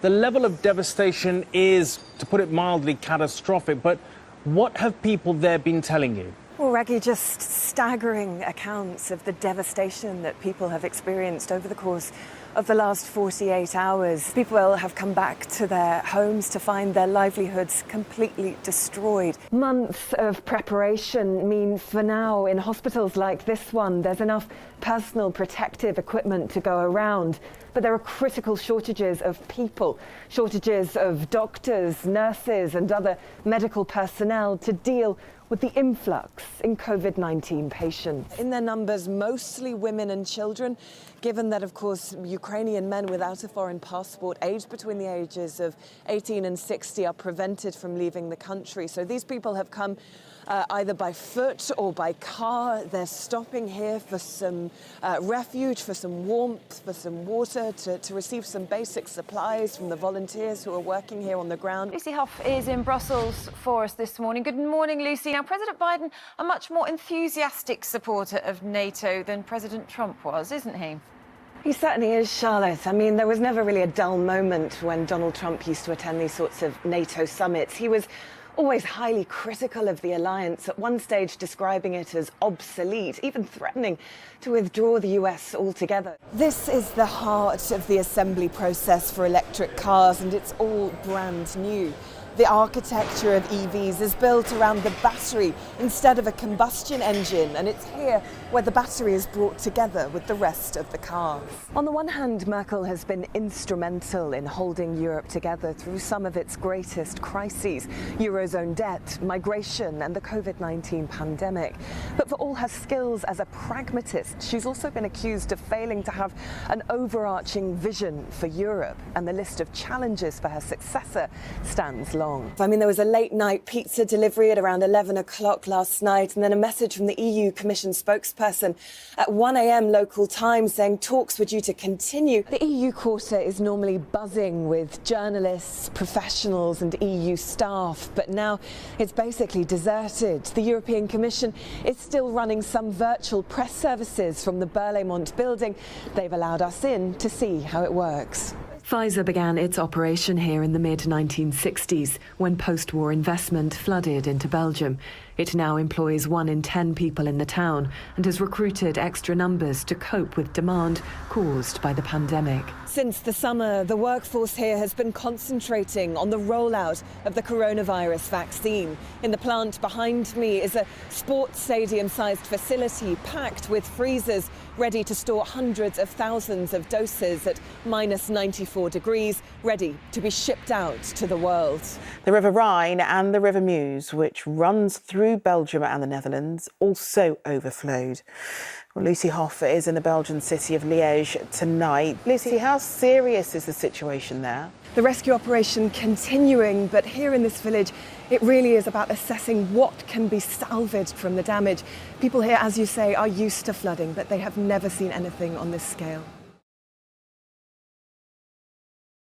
The level of devastation is, to put it mildly, catastrophic. But what have people there been telling you? Well, Raggy, just staggering accounts of the devastation that people have experienced over the course of the last 48 hours. People have come back to their homes to find their livelihoods completely destroyed. Months of preparation mean for now in hospitals like this one, there's enough personal protective equipment to go around. But there are critical shortages of people, shortages of doctors, nurses and other medical personnel to deal with the influx in COVID-19 patients. In their numbers, mostly women and children, given that, of course, Ukrainian men without a foreign passport, aged between the ages of 18 and 60, are prevented from leaving the country. So these people have come either by foot or by car. They're stopping here for some refuge, for some warmth, for some water, to receive some basic supplies from the volunteers who are working here on the ground. Lucy Hough is in Brussels for us this morning. Good morning, Lucy. Now, President Biden, a much more enthusiastic supporter of NATO than President Trump was, isn't he? He certainly is, Charlotte. I mean, there was never really a dull moment when Donald Trump used to attend these sorts of NATO summits. He was always highly critical of the alliance, at one stage describing it as obsolete, even threatening to withdraw the US altogether. This is the heart of the assembly process for electric cars, and it's all brand new. The architecture of EVs is built around the battery instead of a combustion engine, and it's here where the battery is brought together with the rest of the cars. On the one hand, Merkel has been instrumental in holding Europe together through some of its greatest crises: Eurozone debt, migration and the COVID-19 pandemic. But for all her skills as a pragmatist, she's also been accused of failing to have an overarching vision for Europe, and the list of challenges for her successor stands long. I mean, there was a late night pizza delivery at around 11 o'clock last night, and then a message from the EU Commission spokesperson at 1 a.m. local time saying talks were due to continue. The EU quarter is normally buzzing with journalists, professionals and EU staff, but now it's basically deserted. The European Commission is still running some virtual press services from the Berlaymont building. They've allowed us in to see how it works. Pfizer began its operation here in the mid-1960s when post-war investment flooded into Belgium. It now employs 1 in 10 people in the town and has recruited extra numbers to cope with demand caused by the pandemic. Since the summer, the workforce here has been concentrating on the rollout of the coronavirus vaccine. In the plant behind me is a sports stadium-sized facility packed with freezers ready to store hundreds of thousands of doses at minus 94 degrees, ready to be shipped out to the world. The River Rhine and the River Meuse, which runs through Belgium and the Netherlands, also overflowed. Well, Lucy Hough is in the Belgian city of Liège tonight. Lucy, how serious is the situation there? The rescue operation continuing, but here in this village, it really is about assessing what can be salvaged from the damage. People here, as you say, are used to flooding, but they have never seen anything on this scale.